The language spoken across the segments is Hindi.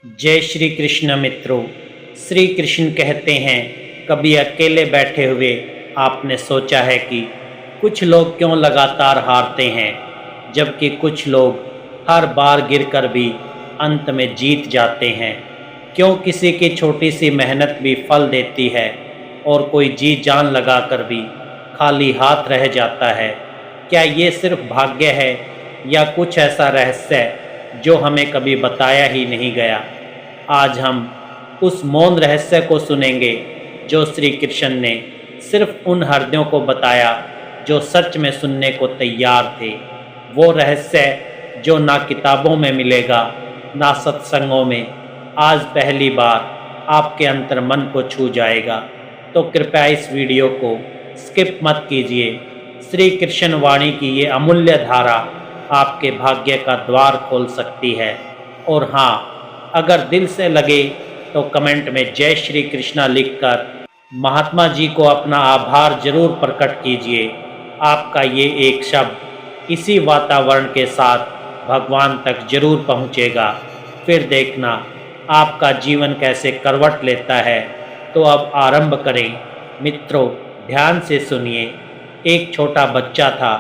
जय श्री कृष्ण मित्रों। श्री कृष्ण कहते हैं, कभी अकेले बैठे हुए आपने सोचा है कि कुछ लोग क्यों लगातार हारते हैं, जबकि कुछ लोग हर बार गिरकर भी अंत में जीत जाते हैं। क्यों किसी की छोटी सी मेहनत भी फल देती है और कोई जी जान लगाकर भी खाली हाथ रह जाता है। क्या ये सिर्फ भाग्य है या कुछ ऐसा रहस्य जो हमें कभी बताया ही नहीं गया। आज हम उस मौन रहस्य को सुनेंगे जो श्री कृष्ण ने सिर्फ उन हृदयों को बताया जो सच में सुनने को तैयार थे। वो रहस्य जो ना किताबों में मिलेगा ना सत्संगों में, आज पहली बार आपके अंतर मन को छू जाएगा। तो कृपया इस वीडियो को स्किप मत कीजिए। श्री कृष्ण वाणी की ये अमूल्य धारा आपके भाग्य का द्वार खोल सकती है। और हाँ, अगर दिल से लगे तो कमेंट में जय श्री कृष्णा लिखकर महात्मा जी को अपना आभार जरूर प्रकट कीजिए। आपका ये एक शब्द इसी वातावरण के साथ भगवान तक जरूर पहुँचेगा। फिर देखना आपका जीवन कैसे करवट लेता है। तो अब आरंभ करें। मित्रों, ध्यान से सुनिए। एक छोटा बच्चा था,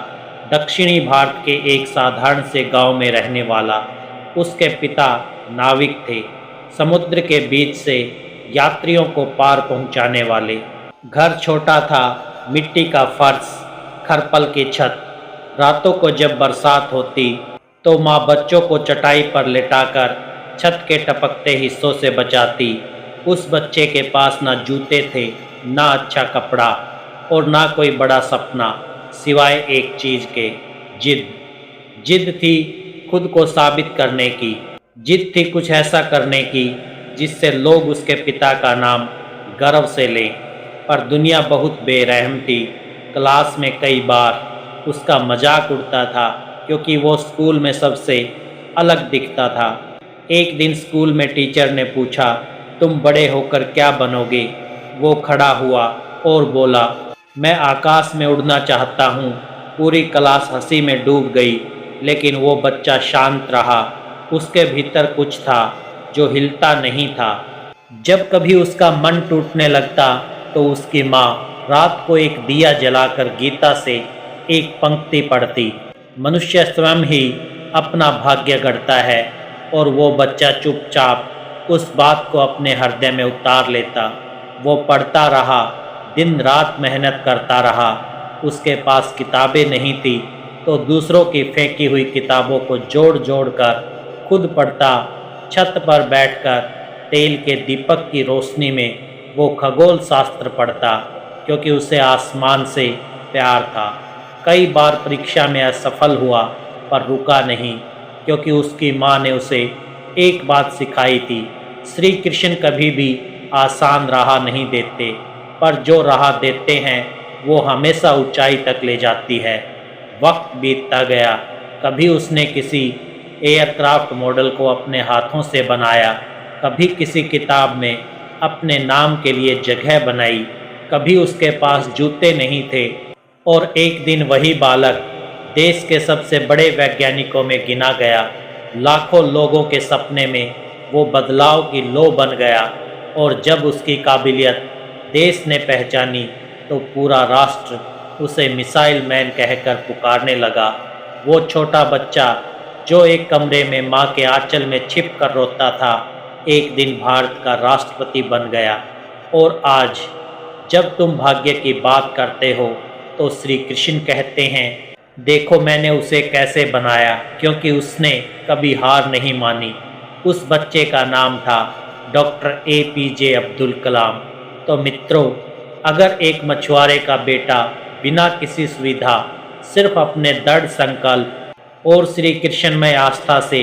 दक्षिणी भारत के एक साधारण से गांव में रहने वाला। उसके पिता नाविक थे, समुद्र के बीच से यात्रियों को पार पहुंचाने वाले। घर छोटा था, मिट्टी का फर्श, खरपल की छत। रातों को जब बरसात होती तो माँ बच्चों को चटाई पर लिटाकर छत के टपकते हिस्सों से बचाती। उस बच्चे के पास ना जूते थे, ना अच्छा कपड़ा और ना कोई बड़ा सपना, सिवाय एक चीज़ के, जिद। जिद थी खुद को साबित करने की। जिद थी कुछ ऐसा करने की जिससे लोग उसके पिता का नाम गर्व से लें। पर दुनिया बहुत बेरहम थी। क्लास में कई बार उसका मजाक उड़ता था क्योंकि वो स्कूल में सबसे अलग दिखता था। एक दिन स्कूल में टीचर ने पूछा, तुम बड़े होकर क्या बनोगे? वो खड़ा हुआ और बोला, मैं आकाश में उड़ना चाहता हूँ। पूरी क्लास हंसी में डूब गई, लेकिन वो बच्चा शांत रहा। उसके भीतर कुछ था जो हिलता नहीं था। जब कभी उसका मन टूटने लगता तो उसकी माँ रात को एक दिया जलाकर गीता से एक पंक्ति पढ़ती, मनुष्य स्वयं ही अपना भाग्य गढ़ता है। और वो बच्चा चुपचाप उस बात को अपने हृदय में उतार लेता। वो पढ़ता रहा, दिन रात मेहनत करता रहा। उसके पास किताबें नहीं थी तो दूसरों की फेंकी हुई किताबों को जोड़ जोड़ कर खुद पढ़ता। छत पर बैठकर तेल के दीपक की रोशनी में वो खगोल शास्त्र पढ़ता, क्योंकि उसे आसमान से प्यार था। कई बार परीक्षा में असफल हुआ पर रुका नहीं, क्योंकि उसकी माँ ने उसे एक बात सिखाई थी, श्री कृष्ण कभी भी आसान राह नहीं देते, पर जो राह देते हैं वो हमेशा ऊंचाई तक ले जाती है। वक्त बीतता गया। कभी उसने किसी एयरक्राफ्ट मॉडल को अपने हाथों से बनाया, कभी किसी किताब में अपने नाम के लिए जगह बनाई, कभी उसके पास जूते नहीं थे। और एक दिन वही बालक देश के सबसे बड़े वैज्ञानिकों में गिना गया। लाखों लोगों के सपने में वो बदलाव की लौ बन गया। और जब उसकी काबिलियत देश ने पहचानी तो पूरा राष्ट्र उसे मिसाइल मैन कहकर पुकारने लगा। वो छोटा बच्चा जो एक कमरे में माँ के आंचल में छिप कर रोता था, एक दिन भारत का राष्ट्रपति बन गया। और आज जब तुम भाग्य की बात करते हो तो श्री कृष्ण कहते हैं, देखो मैंने उसे कैसे बनाया, क्योंकि उसने कभी हार नहीं मानी। उस बच्चे का नाम था डॉक्टर APJ अब्दुल कलाम। तो मित्रों, अगर एक मछुआरे का बेटा बिना किसी सुविधा, सिर्फ अपने दृढ़ संकल्प और श्री कृष्ण में आस्था से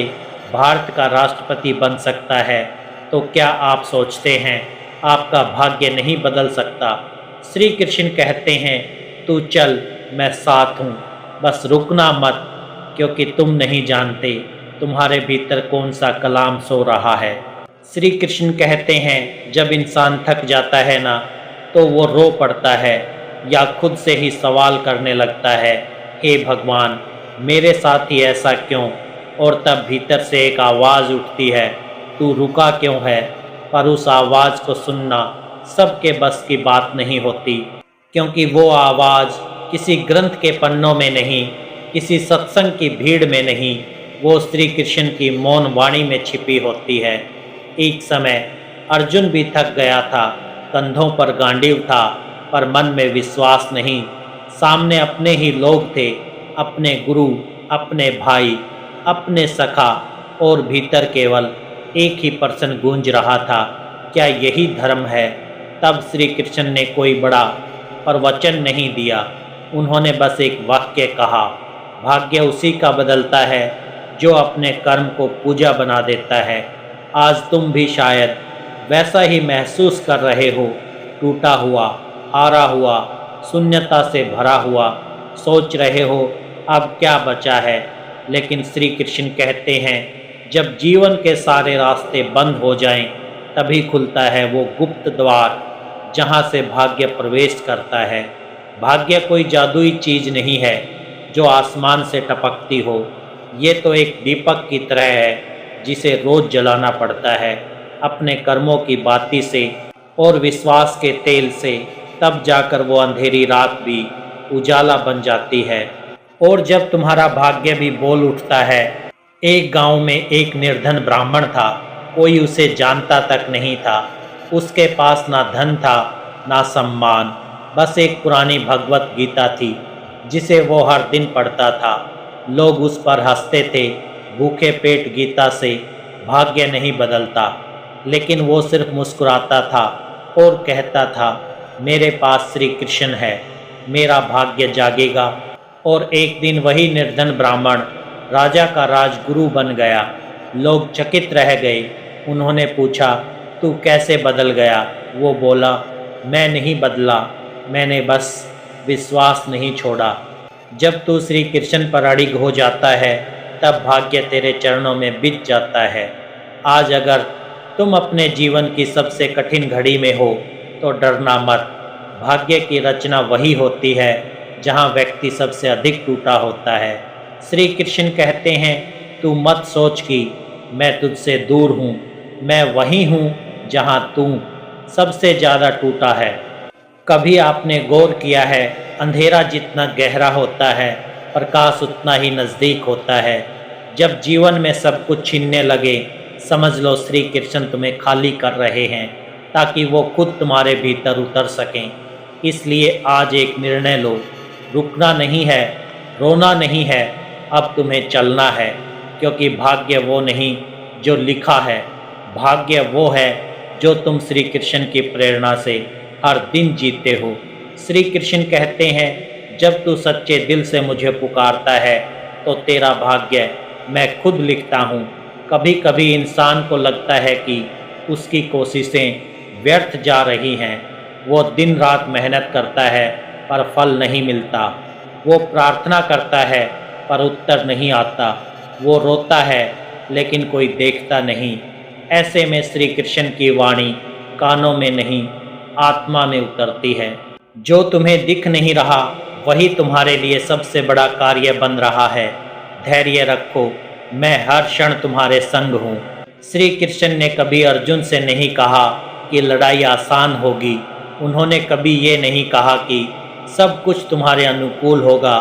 भारत का राष्ट्रपति बन सकता है, तो क्या आप सोचते हैं आपका भाग्य नहीं बदल सकता? श्री कृष्ण कहते हैं, तू चल, मैं साथ हूँ, बस रुकना मत, क्योंकि तुम नहीं जानते तुम्हारे भीतर कौन सा कलाम सो रहा है। श्री कृष्ण कहते हैं, जब इंसान थक जाता है ना, तो वो रो पड़ता है या खुद से ही सवाल करने लगता है, हे भगवान, मेरे साथ ही ऐसा क्यों? और तब भीतर से एक आवाज़ उठती है, तू रुका क्यों है, पर उस आवाज़ को सुनना सबके बस की बात नहीं होती, क्योंकि वो आवाज़ किसी ग्रंथ के पन्नों में नहीं, किसी सत्संग की भीड़ में नहीं, वो श्री कृष्ण की मौन वाणी में छिपी होती है। एक समय अर्जुन भी थक गया था, कंधों पर गांडीव था, पर मन में विश्वास नहीं। सामने अपने ही लोग थे, अपने गुरु, अपने भाई, अपने सखा, और भीतर केवल एक ही प्रश्न गूंज रहा था, क्या यही धर्म है? तब श्री कृष्ण ने कोई बड़ा प्रवचन नहीं दिया, उन्होंने बस एक वाक्य कहा, भाग्य उसी का बदलता है जो अपने कर्म को पूजा बना देता है। आज तुम भी शायद वैसा ही महसूस कर रहे हो, टूटा हुआ, हारा हुआ, शून्यता से भरा हुआ, सोच रहे हो अब क्या बचा है। लेकिन श्री कृष्ण कहते हैं, जब जीवन के सारे रास्ते बंद हो जाएं, तभी खुलता है वो गुप्त द्वार जहाँ से भाग्य प्रवेश करता है। भाग्य कोई जादुई चीज़ नहीं है जो आसमान से टपकती हो, ये तो एक दीपक की तरह है जिसे रोज़ जलाना पड़ता है अपने कर्मों की बाती से और विश्वास के तेल से, तब जाकर वो अंधेरी रात भी उजाला बन जाती है। और जब तुम्हारा भाग्य भी बोल उठता है। एक गांव में एक निर्धन ब्राह्मण था, कोई उसे जानता तक नहीं था, उसके पास ना धन था ना सम्मान, बस एक पुरानी भगवत गीता थी जिसे वो हर दिन पढ़ता था। लोग उस पर हंसते थे, भूखे पेट गीता से भाग्य नहीं बदलता, लेकिन वो सिर्फ मुस्कुराता था और कहता था, मेरे पास श्री कृष्ण है, मेरा भाग्य जागेगा। और एक दिन वही निर्धन ब्राह्मण राजा का राजगुरु बन गया। लोग चकित रह गए। उन्होंने पूछा, तू कैसे बदल गया? वो बोला, मैं नहीं बदला, मैंने बस विश्वास नहीं छोड़ा। जब तू श्री कृष्ण पर अड़िग हो जाता है, तब भाग्य तेरे चरणों में बिछ जाता है। आज अगर तुम अपने जीवन की सबसे कठिन घड़ी में हो तो डरना मत। भाग्य की रचना वही होती है जहाँ व्यक्ति सबसे अधिक टूटा होता है। श्री कृष्ण कहते हैं, तू मत सोच कि मैं तुझसे दूर हूँ, मैं वही हूँ जहाँ तू सबसे ज़्यादा टूटा है। कभी आपने गौर किया है, अंधेरा जितना गहरा होता है, प्रकाश उतना ही नज़दीक होता है। जब जीवन में सब कुछ छीनने लगे, समझ लो श्री कृष्ण तुम्हें खाली कर रहे हैं ताकि वो खुद तुम्हारे भीतर उतर सकें। इसलिए आज एक निर्णय लो, रुकना नहीं है, रोना नहीं है, अब तुम्हें चलना है, क्योंकि भाग्य वो नहीं जो लिखा है, भाग्य वो है जो तुम श्री कृष्ण की प्रेरणा से हर दिन जीते हो। श्री कृष्ण कहते हैं, जब तू सच्चे दिल से मुझे पुकारता है तो तेरा भाग्य मैं खुद लिखता हूँ। कभी कभी इंसान को लगता है कि उसकी कोशिशें व्यर्थ जा रही हैं। वो दिन रात मेहनत करता है पर फल नहीं मिलता। वो प्रार्थना करता है पर उत्तर नहीं आता। वो रोता है लेकिन कोई देखता नहीं। ऐसे में श्री कृष्ण की वाणी कानों में नहीं, आत्मा में उतरती है। जो तुम्हें दिख नहीं रहा वही तुम्हारे लिए सबसे बड़ा कार्य बन रहा है। धैर्य रखो, मैं हर क्षण तुम्हारे संग हूँ। श्री कृष्ण ने कभी अर्जुन से नहीं कहा कि लड़ाई आसान होगी। उन्होंने कभी ये नहीं कहा कि सब कुछ तुम्हारे अनुकूल होगा।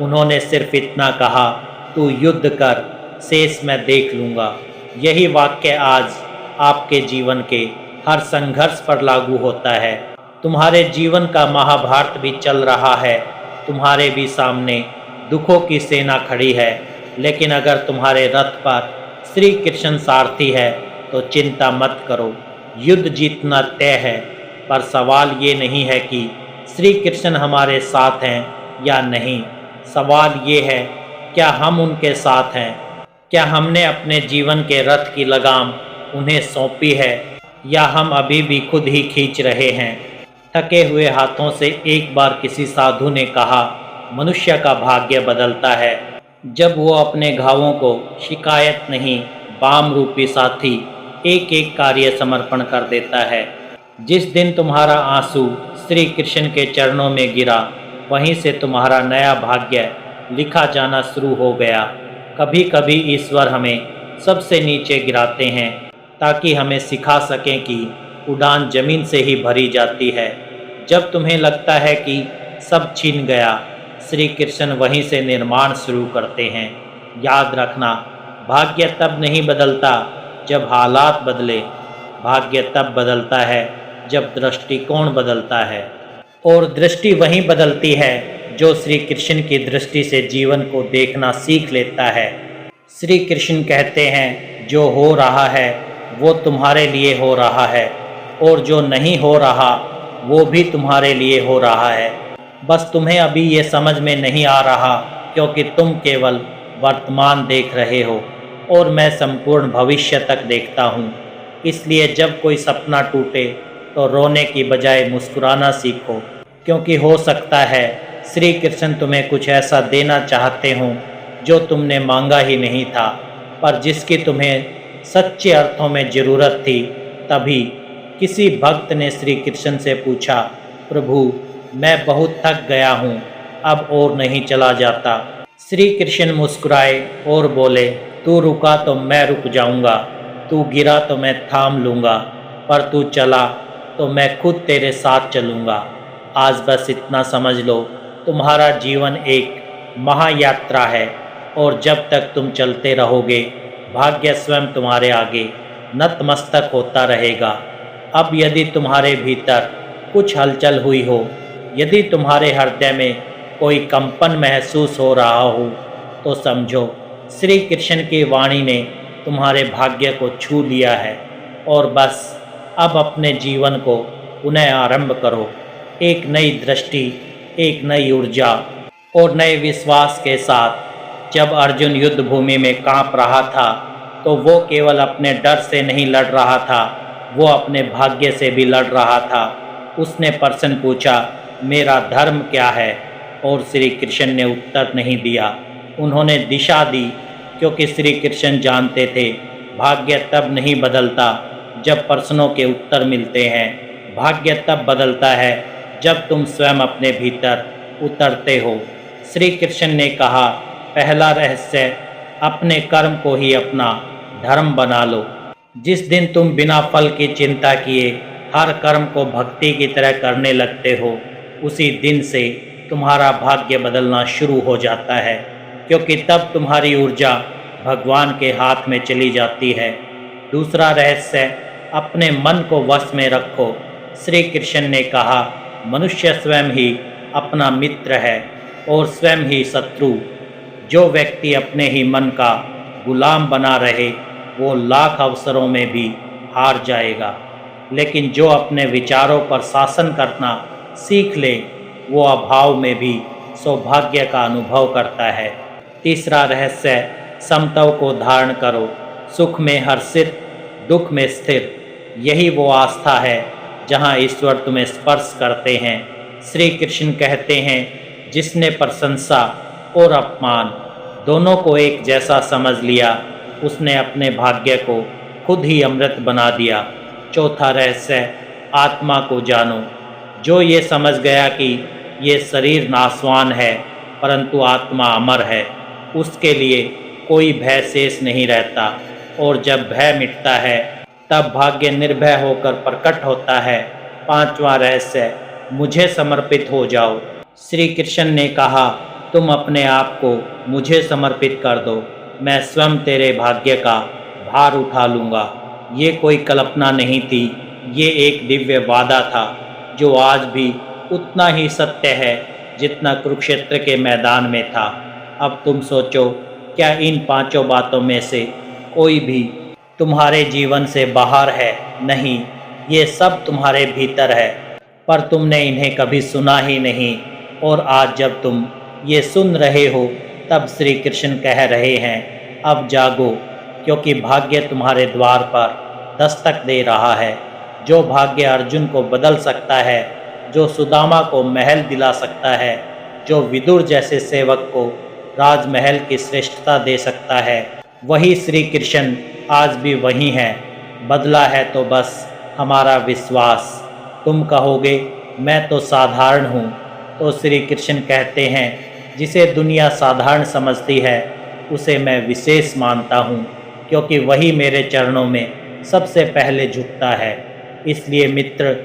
उन्होंने सिर्फ इतना कहा, तू युद्ध कर, शेष मैं देख लूँगा। यही वाक्य आज आपके जीवन के हर संघर्ष पर लागू होता है। तुम्हारे जीवन का महाभारत भी चल रहा है, तुम्हारे भी सामने दुखों की सेना खड़ी है, लेकिन अगर तुम्हारे रथ पर श्री कृष्ण सारथी है तो चिंता मत करो। युद्ध जीतना तय है, पर सवाल ये नहीं है कि श्री कृष्ण हमारे साथ हैं या नहीं। सवाल ये है, क्या हम उनके साथ हैं? क्या हमने अपने जीवन के रथ की लगाम उन्हें सौंपी है, या हम अभी भी खुद ही खींच रहे हैं? थके हुए हाथों से एक बार किसी साधु ने कहा, मनुष्य का भाग्य बदलता है जब वो अपने घावों को शिकायत नहीं, बाम रूपी साथी एक एक कार्य समर्पण कर देता है। जिस दिन तुम्हारा आंसू श्री कृष्ण के चरणों में गिरा, वहीं से तुम्हारा नया भाग्य लिखा जाना शुरू हो गया। कभी कभी ईश्वर हमें सबसे नीचे गिराते हैं ताकि हमें सिखा सकें कि उड़ान ज़मीन से ही भरी जाती है। जब तुम्हें लगता है कि सब छिन गया, श्री कृष्ण वहीं से निर्माण शुरू करते हैं। याद रखना, भाग्य तब नहीं बदलता जब हालात बदले, भाग्य तब बदलता है जब दृष्टिकोण बदलता है। और दृष्टि वहीं बदलती है जो श्री कृष्ण की दृष्टि से जीवन को देखना सीख लेता है। श्री कृष्ण कहते हैं, जो हो रहा है वो तुम्हारे लिए हो रहा है, और जो नहीं हो रहा वो भी तुम्हारे लिए हो रहा है। बस तुम्हें अभी ये समझ में नहीं आ रहा, क्योंकि तुम केवल वर्तमान देख रहे हो और मैं संपूर्ण भविष्य तक देखता हूँ। इसलिए जब कोई सपना टूटे तो रोने की बजाय मुस्कुराना सीखो, क्योंकि हो सकता है श्री कृष्ण तुम्हें कुछ ऐसा देना चाहते हों जो तुमने मांगा ही नहीं था, पर जिसकी तुम्हें सच्चे अर्थों में ज़रूरत थी। तभी किसी भक्त ने श्री कृष्ण से पूछा, प्रभु, मैं बहुत थक गया हूँ, अब और नहीं चला जाता। श्री कृष्ण मुस्कुराए और बोले, तू रुका तो मैं रुक जाऊँगा, तू गिरा तो मैं थाम लूँगा, पर तू चला तो मैं खुद तेरे साथ चलूँगा। आज बस इतना समझ लो, तुम्हारा जीवन एक महायात्रा है, और जब तक तुम चलते रहोगे भाग्य स्वयं तुम्हारे आगे नतमस्तक होता रहेगा। अब यदि तुम्हारे भीतर कुछ हलचल हुई हो, यदि तुम्हारे हृदय में कोई कंपन महसूस हो रहा हो, तो समझो श्री कृष्ण की वाणी ने तुम्हारे भाग्य को छू लिया है। और बस अब अपने जीवन को पुनः आरंभ करो, एक नई दृष्टि, एक नई ऊर्जा और नए विश्वास के साथ। जब अर्जुन युद्ध भूमि में कांप रहा था, तो वो केवल अपने डर से नहीं लड़ रहा था, वो अपने भाग्य से भी लड़ रहा था। उसने प्रश्न पूछा, मेरा धर्म क्या है? और श्री कृष्ण ने उत्तर नहीं दिया, उन्होंने दिशा दी, क्योंकि श्री कृष्ण जानते थे भाग्य तब नहीं बदलता जब प्रश्नों के उत्तर मिलते हैं, भाग्य तब बदलता है जब तुम स्वयं अपने भीतर उतरते हो। श्री कृष्ण ने कहा, पहला रहस्य, अपने कर्म को ही अपना धर्म बना लो। जिस दिन तुम बिना फल की चिंता किए हर कर्म को भक्ति की तरह करने लगते हो, उसी दिन से तुम्हारा भाग्य बदलना शुरू हो जाता है, क्योंकि तब तुम्हारी ऊर्जा भगवान के हाथ में चली जाती है। दूसरा रहस्य, अपने मन को वश में रखो। श्री कृष्ण ने कहा, मनुष्य स्वयं ही अपना मित्र है और स्वयं ही शत्रु। जो व्यक्ति अपने ही मन का गुलाम बना रहे, वो लाख अवसरों में भी हार जाएगा, लेकिन जो अपने विचारों पर शासन करना सीख ले, वो अभाव में भी सौभाग्य का अनुभव करता है। तीसरा रहस्य, समत्व को धारण करो। सुख में हर्षित, दुख में स्थिर। यही वो आस्था है जहाँ ईश्वर तुम्हें स्पर्श करते हैं। श्री कृष्ण कहते हैं, जिसने प्रशंसा और अपमान दोनों को एक जैसा समझ लिया, उसने अपने भाग्य को खुद ही अमृत बना दिया। चौथा रहस्य, आत्मा को जानो। जो ये समझ गया कि ये शरीर नाशवान है परंतु आत्मा अमर है, उसके लिए कोई भय शेष नहीं रहता, और जब भय मिटता है तब भाग्य निर्भय होकर प्रकट होता है। पांचवा रहस्य, मुझे समर्पित हो जाओ। श्री कृष्ण ने कहा, तुम अपने आप को मुझे समर्पित कर दो, मैं स्वयं तेरे भाग्य का भार उठा लूँगा। ये कोई कल्पना नहीं थी, ये एक दिव्य वादा था जो आज भी उतना ही सत्य है जितना कुरुक्षेत्र के मैदान में था। अब तुम सोचो, क्या इन पांचों बातों में से कोई भी तुम्हारे जीवन से बाहर है? नहीं, ये सब तुम्हारे भीतर है, पर तुमने इन्हें कभी सुना ही नहीं। और आज जब तुम ये सुन रहे हो, तब श्री कृष्ण कह रहे हैं, अब जागो, क्योंकि भाग्य तुम्हारे द्वार पर दस्तक दे रहा है। जो भाग्य अर्जुन को बदल सकता है, जो सुदामा को महल दिला सकता है, जो विदुर जैसे सेवक को राजमहल की श्रेष्ठता दे सकता है, वही श्री कृष्ण आज भी वही है। बदला है तो बस हमारा विश्वास। तुम कहोगे मैं तो साधारण हूँ, तो श्री कृष्ण कहते हैं, जिसे दुनिया साधारण समझती है उसे मैं विशेष मानता हूँ, क्योंकि वही मेरे चरणों में सबसे पहले झुकता है। इसलिए मित्र,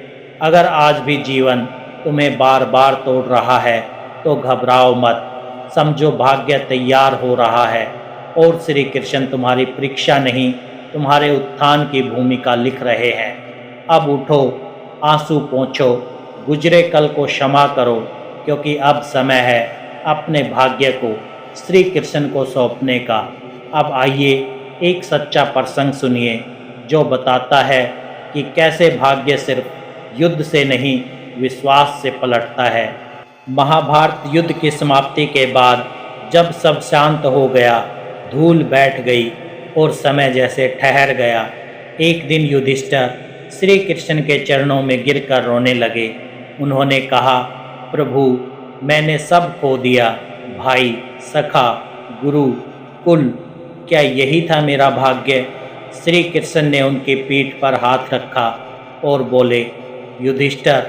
अगर आज भी जीवन तुम्हें बार बार तोड़ रहा है तो घबराओ मत। समझो भाग्य तैयार हो रहा है और श्री कृष्ण तुम्हारी परीक्षा नहीं, तुम्हारे उत्थान की भूमिका लिख रहे हैं। अब उठो, आंसू पोंछो, गुजरे कल को क्षमा करो, क्योंकि अब समय है अपने भाग्य को श्री कृष्ण को सौंपने का। अब आइए एक सच्चा प्रसंग सुनिए जो बताता है कि कैसे भाग्य सिर्फ युद्ध से नहीं, विश्वास से पलटता है। महाभारत युद्ध की समाप्ति के बाद जब सब शांत हो गया, धूल बैठ गई और समय जैसे ठहर गया, एक दिन युधिष्ठिर श्री कृष्ण के चरणों में गिरकर रोने लगे। उन्होंने कहा, प्रभु, मैंने सब खो दिया, भाई, सखा, गुरु, कुल, क्या यही था मेरा भाग्य? श्री कृष्ण ने उनकी पीठ पर हाथ रखा और बोले, युधिष्ठिर,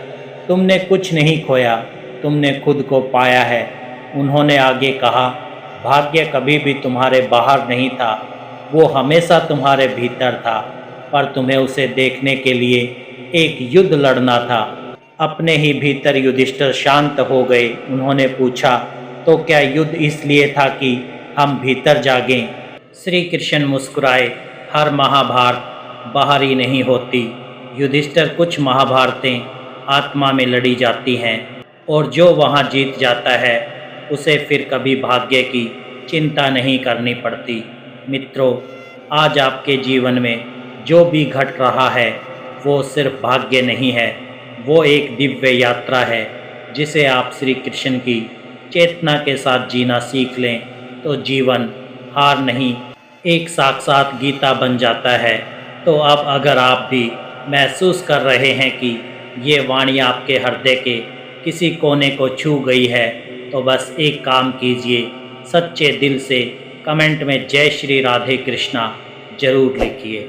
तुमने कुछ नहीं खोया, तुमने खुद को पाया है। उन्होंने आगे कहा, भाग्य कभी भी तुम्हारे बाहर नहीं था, वो हमेशा तुम्हारे भीतर था, पर तुम्हें उसे देखने के लिए एक युद्ध लड़ना था। अपने ही भीतर युधिष्ठिर शांत हो गए। उन्होंने पूछा, तो क्या युद्ध इसलिए था कि हम भीतर जागें? श्री कृष्ण मुस्कुराए, हर महाभारत बाहरी नहीं होती युधिष्ठिर, कुछ महाभारतें आत्मा में लड़ी जाती हैं और जो वहाँ जीत जाता है उसे फिर कभी भाग्य की चिंता नहीं करनी पड़ती। मित्रों, आज आपके जीवन में जो भी घट रहा है वो सिर्फ भाग्य नहीं है, वो एक दिव्य यात्रा है जिसे आप श्री कृष्ण की चेतना के साथ जीना सीख लें तो जीवन हार नहीं, एक साक्षात गीता बन जाता है। तो अब अगर आप भी महसूस कर रहे हैं कि ये वाणी आपके हृदय के किसी कोने को छू गई है, तो बस एक काम कीजिए, सच्चे दिल से कमेंट में जय श्री राधे कृष्णा जरूर लिखिए।